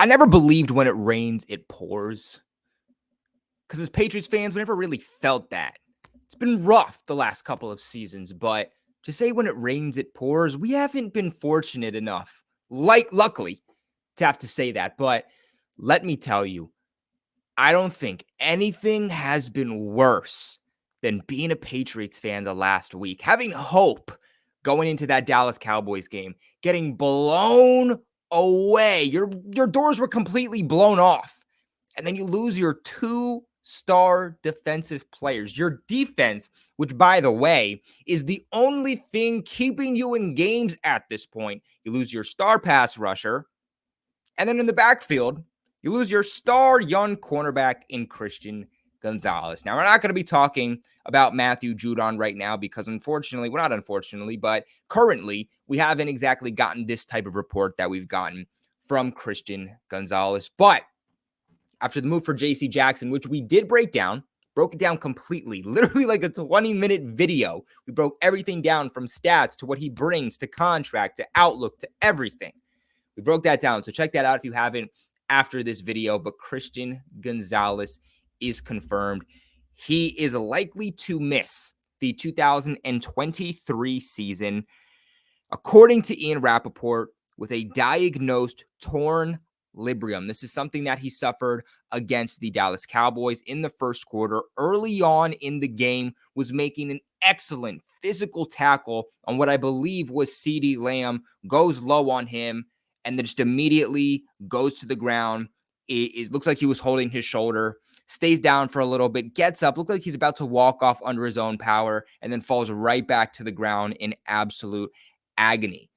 I never believed when it rains, it pours. Because as Patriots fans, we never really felt that. It's been rough the last couple of seasons, but to say when it rains, it pours, we haven't been fortunate enough, luckily, to have to say that. But let me tell you, I don't think anything has been worse than being a Patriots fan the last week, having hope going into that Dallas Cowboys game, getting blown away. Your doors were completely blown off. And then you lose your two-star defensive players. Your defense, which, by the way, is the only thing keeping you in games at this point. You lose your star pass rusher. And then in the backfield, you lose your star young cornerback in Christian Gonzalez. Now, we're not going to be talking about Matthew Judon right now because unfortunately, well, not unfortunately, but currently, we haven't exactly gotten this type of report that we've gotten from Christian Gonzalez. But after the move for J.C. Jackson, which we did broke it down completely, literally like a 20-minute video. We broke everything down from stats to what he brings to contract to outlook to everything. We broke that down. So check that out if you haven't after this video. But Christian Gonzalez is confirmed. He is likely to miss the 2023 season, according to Ian Rappaport, with a diagnosed torn labrum. This is something that he suffered against the Dallas Cowboys in the first quarter. Early on in the game, was making an excellent physical tackle on what I believe was CeeDee Lamb, goes low on him, and then just immediately goes to the ground. It looks like he was holding his shoulder, stays down for a little bit, gets up, looks like he's about to walk off under his own power, and then falls right back to the ground in absolute agony.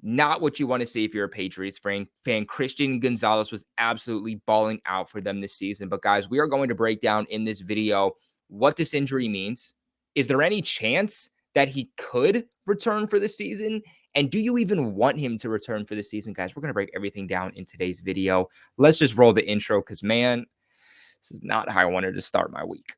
Not what you want to see if you're a Patriots fan. Christian Gonzalez was absolutely balling out for them this season. But guys, we are going to break down in this video what this injury means. Is there any chance that he could return for the season? And do you even want him to return for the season? Guys, we're going to break everything down in today's video. Let's just roll the intro because, man, this is not how I wanted to start my week.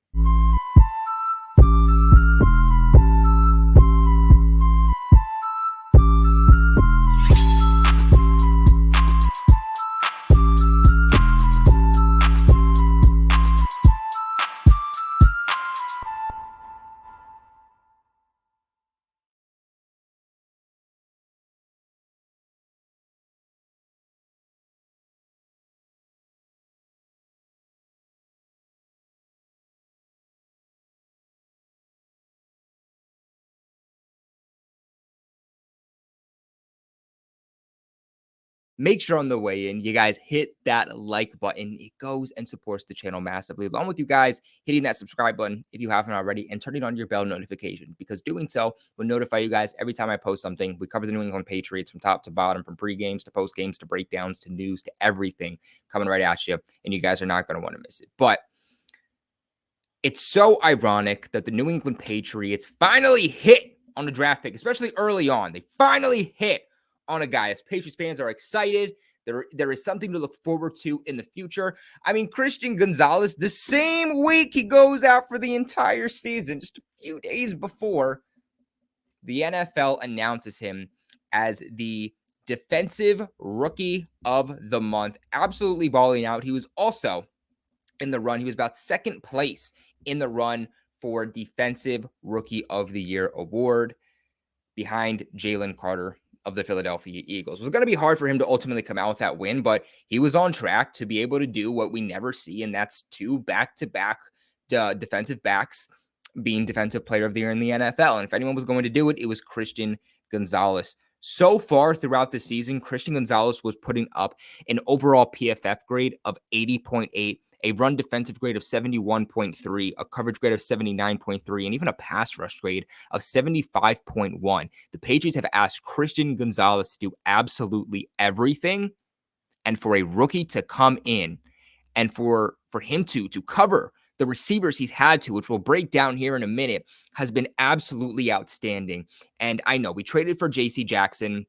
Make sure on the way in, you guys hit that like button. It goes and supports the channel massively. Along with you guys hitting that subscribe button if you haven't already and turning on your bell notification, because doing so will notify you guys every time I post something. We cover the New England Patriots from top to bottom, from pre-games to post-games to breakdowns to news to everything coming right at you, and you guys are not going to want to miss it. But it's so ironic that the New England Patriots finally hit on the draft pick, especially early on. They finally hit on a guy. As Patriots fans are excited, there is something to look forward to in the future. I mean, Christian Gonzalez, the same week he goes out for the entire season, just a few days before, the NFL announces him as the Defensive Rookie of the Month. Absolutely balling out. He was also in the run. He was about second place in the run for Defensive Rookie of the Year award behind Jalen Carter of the Philadelphia Eagles. It was going to be hard for him to ultimately come out with that win, but he was on track to be able to do what we never see, and that's two back-to-back defensive backs being Defensive Player of the Year in the NFL. And if anyone was going to do it, it was Christian Gonzalez. So far throughout the season, Christian Gonzalez was putting up an overall PFF grade of 80.8, a run defensive grade of 71.3, a coverage grade of 79.3, and even a pass rush grade of 75.1. The Patriots have asked Christian Gonzalez to do absolutely everything, and for a rookie to come in and for him to cover the receivers he's had to, which we'll break down here in a minute, has been absolutely outstanding. And I know we traded for J.C. Jackson.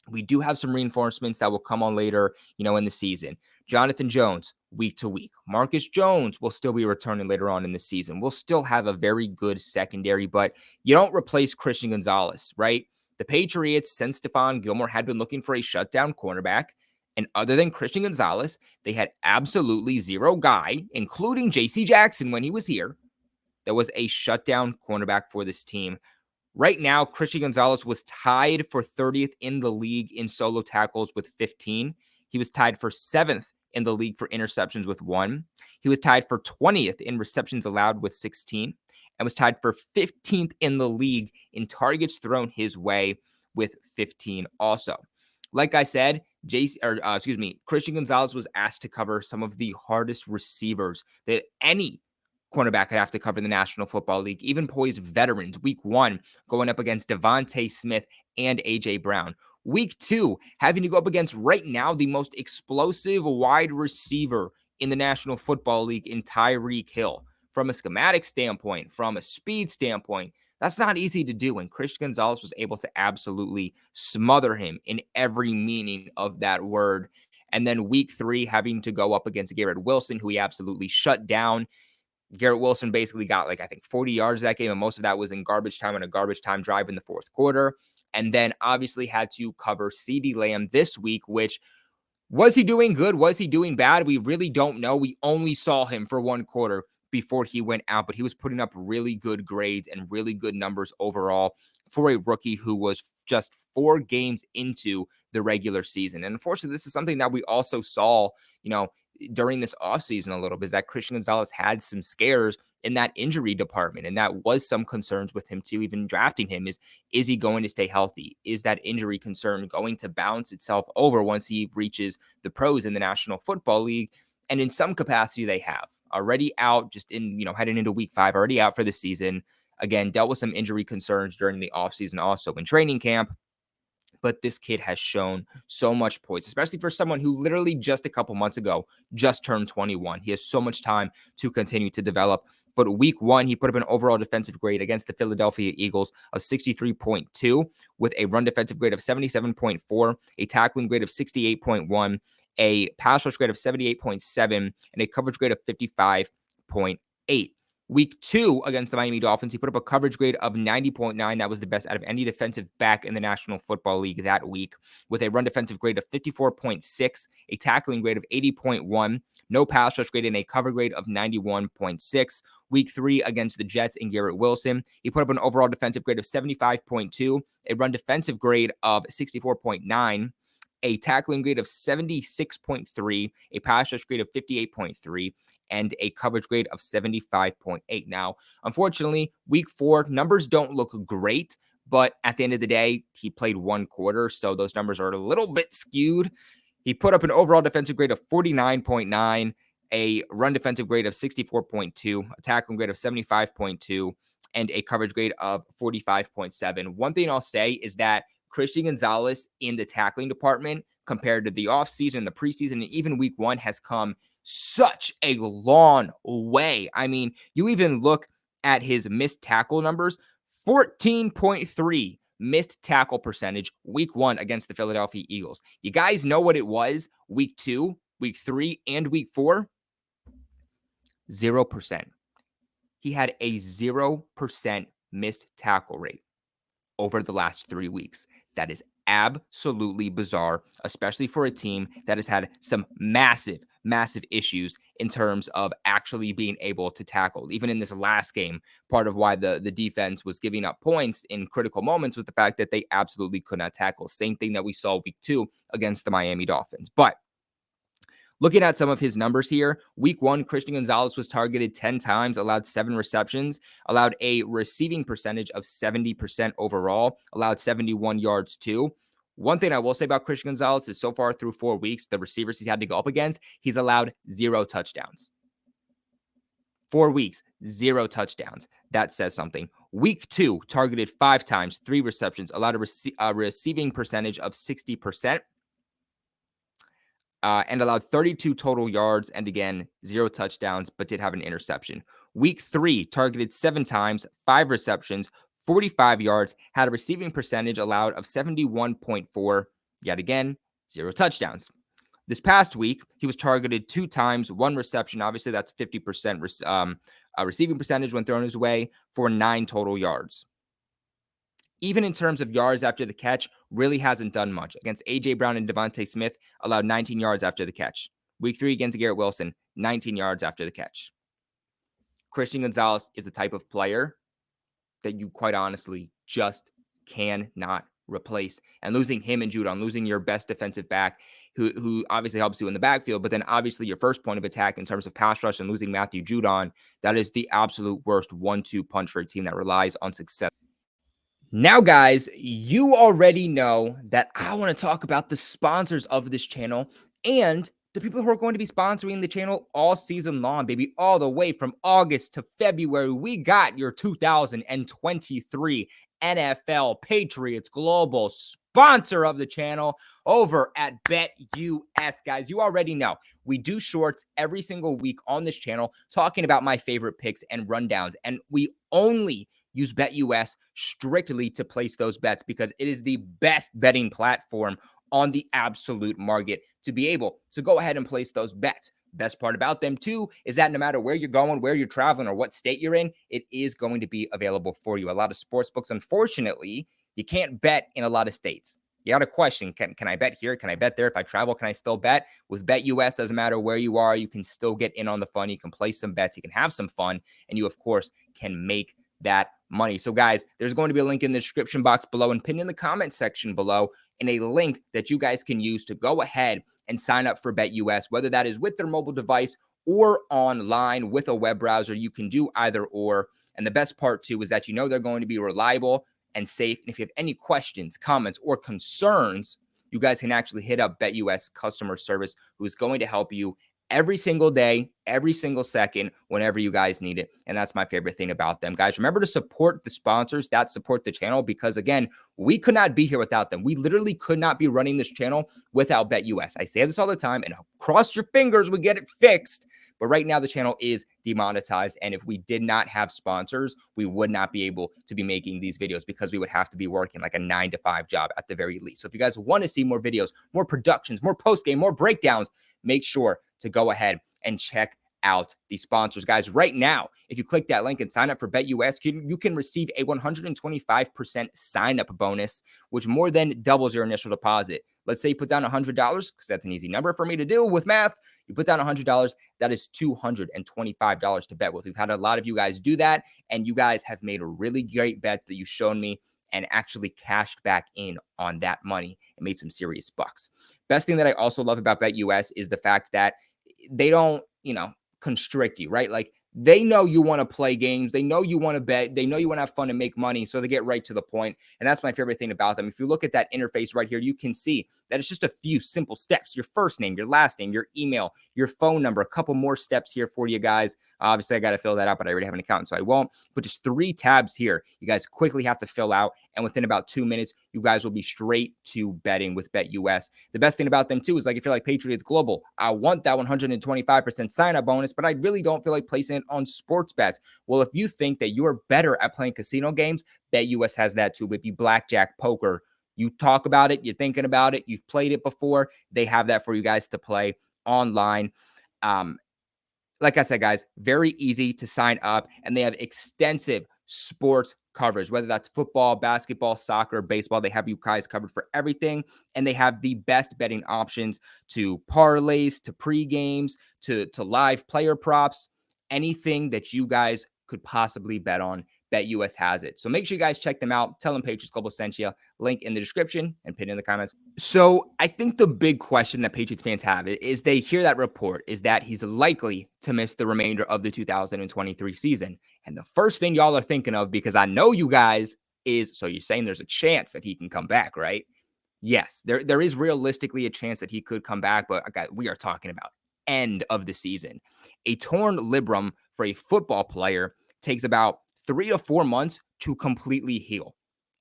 We do have some reinforcements that will come on later, in the season. Jonathan Jones, week to week. Marcus Jones will still be returning later on in the season. We'll still have a very good secondary, but you don't replace Christian Gonzalez, right? The Patriots, since Stephon Gilmore, had been looking for a shutdown cornerback, And other than Christian Gonzalez, they had absolutely zero guy, including JC Jackson when he was here, that was a shutdown cornerback for this team. Right now, Christian Gonzalez was tied for 30th in the league in solo tackles with 15. He was tied for 7th in the league for interceptions with 1. He was tied for 20th in receptions allowed with 16 and was tied for 15th in the league in targets thrown his way with 15 also. Like I said, Christian Gonzalez was asked to cover some of the hardest receivers that any cornerback could have to cover in the National Football League, even poised veterans. Week 1, going up against Devontae Smith and A.J. Brown. Week 2, having to go up against right now the most explosive wide receiver in the National Football League in Tyreek Hill. From a schematic standpoint, from a speed standpoint, that's not easy to do. And Christian Gonzalez was able to absolutely smother him in every meaning of that word. And then week 3, having to go up against Garrett Wilson, who he absolutely shut down. Garrett Wilson basically got 40 yards that game, and most of that was in garbage time on a garbage time drive in the fourth quarter. And then obviously had to cover CeeDee Lamb this week, which was he doing good? Was he doing bad? We really don't know. We only saw him for one quarter before he went out, but he was putting up really good grades and really good numbers overall for a rookie who was just 4 games into the regular season. And unfortunately, this is something that we also saw, during this offseason a little bit, is that Christian Gonzalez had some scares in that injury department. And that was some concerns with him too, even drafting him is he going to stay healthy? Is that injury concern going to balance itself over once he reaches the pros in the National Football League? And in some capacity, they have already out just in, heading into week 5, already out for the season. Again, dealt with some injury concerns during the offseason, also in training camp. But this kid has shown so much poise, especially for someone who literally just a couple months ago just turned 21. He has so much time to continue to develop. But week 1, he put up an overall defensive grade against the Philadelphia Eagles of 63.2 with a run defensive grade of 77.4, a tackling grade of 68.1, a pass rush grade of 78.7, and a coverage grade of 55.8. Week 2 against the Miami Dolphins, he put up a coverage grade of 90.9. That was the best out of any defensive back in the National Football League that week, with a run defensive grade of 54.6, a tackling grade of 80.1, no pass rush grade, and a cover grade of 91.6. Week 3 against the Jets and Garrett Wilson, he put up an overall defensive grade of 75.2, a run defensive grade of 64.9, a tackling grade of 76.3, a pass rush grade of 58.3, and a coverage grade of 75.8. Now, unfortunately, week 4, numbers don't look great, but at the end of the day, he played 1 quarter, so those numbers are a little bit skewed. He put up an overall defensive grade of 49.9, a run defensive grade of 64.2, a tackling grade of 75.2, and a coverage grade of 45.7. One thing I'll say is that Christian Gonzalez in the tackling department compared to the offseason, the preseason, and even week 1 has come such a long way. I mean, you even look at his missed tackle numbers, 14.3 missed tackle percentage week 1 against the Philadelphia Eagles. You guys know what it was week 2, week 3, and week 4? 0%. He had a 0% missed tackle rate over the last 3 weeks. That is absolutely bizarre, especially for a team that has had some massive issues in terms of actually being able to tackle. Even in this last game, part of why the defense was giving up points in critical moments was the fact that they absolutely could not tackle. Same thing that we saw week 2 against the Miami Dolphins. But looking at some of his numbers here, week 1, Christian Gonzalez was targeted 10 times, allowed 7 receptions, allowed a receiving percentage of 70% overall, allowed 71 yards too. One thing I will say about Christian Gonzalez is so far through 4 weeks, the receivers he's had to go up against, he's allowed 0 touchdowns. 4 weeks, 0 touchdowns. That says something. Week 2, targeted 5 times, 3 receptions, allowed a receiving percentage of 60%. And allowed 32 total yards and, again, 0 touchdowns, but did have an interception. Week 3, targeted 7 times, 5 receptions, 45 yards, had a receiving percentage allowed of 71.4. Yet again, 0 touchdowns. This past week, he was targeted 2 times, 1 reception. Obviously, that's 50% receiving percentage when thrown his way for 9 total yards. even in terms of yards after the catch, really hasn't done much. Against A.J. Brown and Devontae Smith, allowed 19 yards after the catch. Week 3 against Garrett Wilson, 19 yards after the catch. Christian Gonzalez is the type of player that you quite honestly just cannot replace. And losing him and Judon, losing your best defensive back, who obviously helps you in the backfield, but then obviously your first point of attack in terms of pass rush, and losing Matthew Judon, that is the absolute worst 1-2 punch for a team that relies on success. Now, guys, you already know that I want to talk about the sponsors of this channel and the people who are going to be sponsoring the channel all season long, baby, all the way from August to February. We got your 2023 NFL Patriots Global sponsor of the channel over at BetUS, guys. You already know we do shorts every single week on this channel talking about my favorite picks and rundowns, and we only use BetUS strictly to place those bets because it is the best betting platform on the absolute market to be able to go ahead and place those bets. Best part about them too is that no matter where you're going, where you're traveling, or what state you're in, it is going to be available for you. A lot of sports books, unfortunately, you can't bet in a lot of states. You got a question, can I bet here? Can I bet there? If I travel, can I still bet? With BetUS, doesn't matter where you are, you can still get in on the fun. You can place some bets, you can have some fun, and you, of course, can make that money. So guys, there's going to be a link in the description box below and pinned in the comment section below, and a link that you guys can use to go ahead and sign up for BetUS, whether that is with their mobile device or online with a web browser. You can do either or. And the best part too is that you know they're going to be reliable and safe. And if you have any questions, comments, or concerns, you guys can actually hit up BetUS customer service, who is going to help you every single day, every single second, whenever you guys need it. And that's my favorite thing about them. Guys, remember to support the sponsors that support the channel, because again, we could not be here without them. We literally could not be running this channel without BetUS. I say this all the time, and cross your fingers we get it fixed. But right now the channel is demonetized, and if we did not have sponsors, we would not be able to be making these videos, because we would have to be working like a 9-to-5 job at the very least. So if you guys want to see more videos, more productions, more post-game, more breakdowns, make sure to go ahead and check out the sponsors. Guys, right now, if you click that link and sign up for BetUS, you can receive a 125% sign-up bonus, which more than doubles your initial deposit. Let's say you put down $100, because that's an easy number for me to do with math. You put down $100, that is $225 to bet with. We've had a lot of you guys do that, and you guys have made a really great bet that you've shown me and actually cashed back in on that money and made some serious bucks. Best thing that I also love about BetUS is the fact that they don't, constrict you, right? Like, they know you want to play games. They know you want to bet. They know you want to have fun and make money. So they get right to the point. And that's my favorite thing about them. If you look at that interface right here, you can see that it's just a few simple steps. Your first name, your last name, your email, your phone number, a couple more steps here for you guys. Obviously, I got to fill that out, but I already have an account, so I won't. But just 3 tabs here you guys quickly have to fill out. And within about 2 minutes, you guys will be straight to betting with BetUS. The best thing about them, too, is like, if you're like Patriots Global, I want that 125% sign-up bonus, but I really don't feel like placing it on sports bets. Well, if you think that you're better at playing casino games, BetUS has that too. If you blackjack, poker, you talk about it, you're thinking about it, you've played it before, they have that for you guys to play online. Like I said, guys, very easy to sign up, and they have extensive sports coverage, whether that's football, basketball, soccer, baseball. They have you guys covered for everything, and they have the best betting options, to parlays, to pre-games, to live player props, anything that you guys could possibly bet on. BetUS has it. So make sure you guys check them out. Tell them Patriots Global sent you. Link in the description and pin in the comments. So I think the big question that Patriots fans have is they hear that report is that he's likely to miss the remainder of the 2023 season. And the first thing y'all are thinking of, because I know you guys, is, so you're saying there's a chance that he can come back, right? Yes, there is realistically a chance that he could come back, but okay, we are talking about end of the season. A torn labrum for a football player takes about 3 to 4 months to completely heal.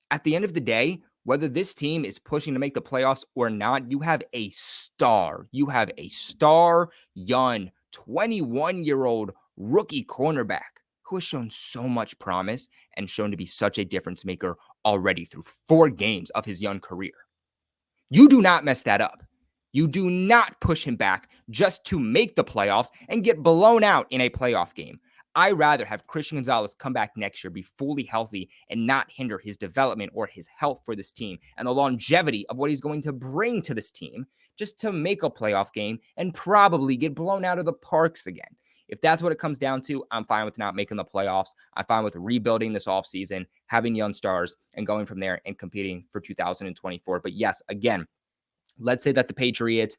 At the end of the day, whether this team is pushing to make the playoffs or not, you have a star. You have a star, young, 21-year-old rookie cornerback who has shown so much promise and shown to be such a difference maker already through 4 games of his young career. You do not mess that up. You do not push him back just to make the playoffs and get blown out in a playoff game. I rather have Christian Gonzalez come back next year, be fully healthy, and not hinder his development or his health for this team and the longevity of what he's going to bring to this team just to make a playoff game and probably get blown out of the parks again. If that's what it comes down to, I'm fine with not making the playoffs. I'm fine with rebuilding this offseason, having young stars, and going from there and competing for 2024. But yes, again, let's say that the Patriots,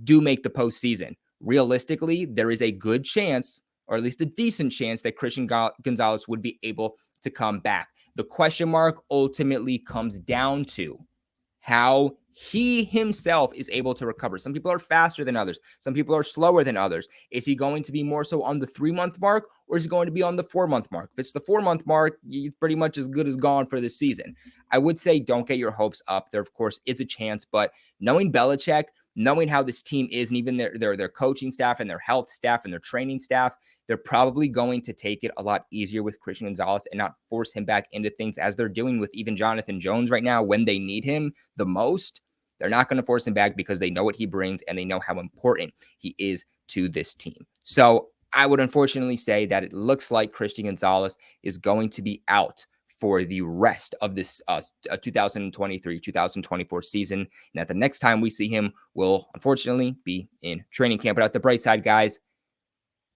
do make the postseason. Realistically, there is a good chance, or at least a decent chance, that Christian Gonzalez would be able to come back. The question mark ultimately comes down to how he himself is able to recover. Some people are faster than others. Some people are slower than others. Is he going to be more so on the 3-month mark, or is he going to be on the 4-month mark? If it's the 4-month mark, he's pretty much as good as gone for this season. I would say don't get your hopes up. There, of course, is a chance, but knowing Belichick, knowing how this team is, and even their coaching staff and their health staff and their training staff, they're probably going to take it a lot easier with Christian Gonzalez and not force him back into things as they're doing with even Jonathan Jones right now when they need him the most. They're not going to force him back because they know what he brings and they know how important he is to this team. So I would unfortunately say that it looks like Christian Gonzalez is going to be out for the rest of this 2023-2024 season. And that the next time we see him will unfortunately be in training camp. But at the bright side, guys,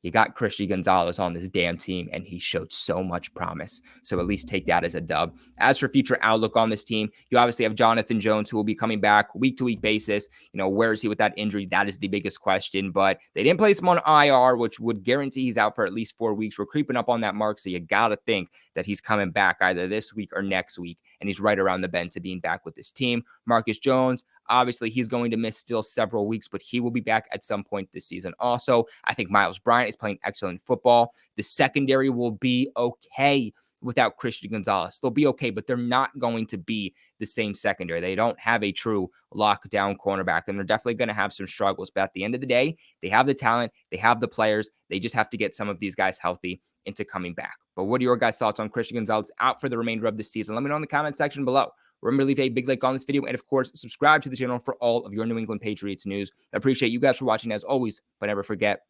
you got Christian Gonzalez on this damn team, and he showed so much promise. So at least take that as a dub. As for future outlook on this team, you obviously have Jonathan Jones, who will be coming back week-to-week basis. Where is he with that injury? That is the biggest question. But they didn't place him on IR, which would guarantee he's out for at least 4 weeks. We're creeping up on that mark, so you got to think that he's coming back either this week or next week, and he's right around the bend to being back with this team. Marcus Jones, obviously, he's going to miss still several weeks, but he will be back at some point this season. Also, I think Miles Bryant is playing excellent football. The secondary will be okay without Christian Gonzalez. They'll be okay, but they're not going to be the same secondary. They don't have a true lockdown cornerback, and they're definitely going to have some struggles. But at the end of the day, they have the talent, they have the players. They just have to get some of these guys healthy into coming back. But what are your guys' thoughts on Christian Gonzalez out for the remainder of the season? Let me know in the comment section below. Remember to leave a big like on this video, and of course, subscribe to the channel for all of your New England Patriots news. I appreciate you guys for watching as always, but never forget,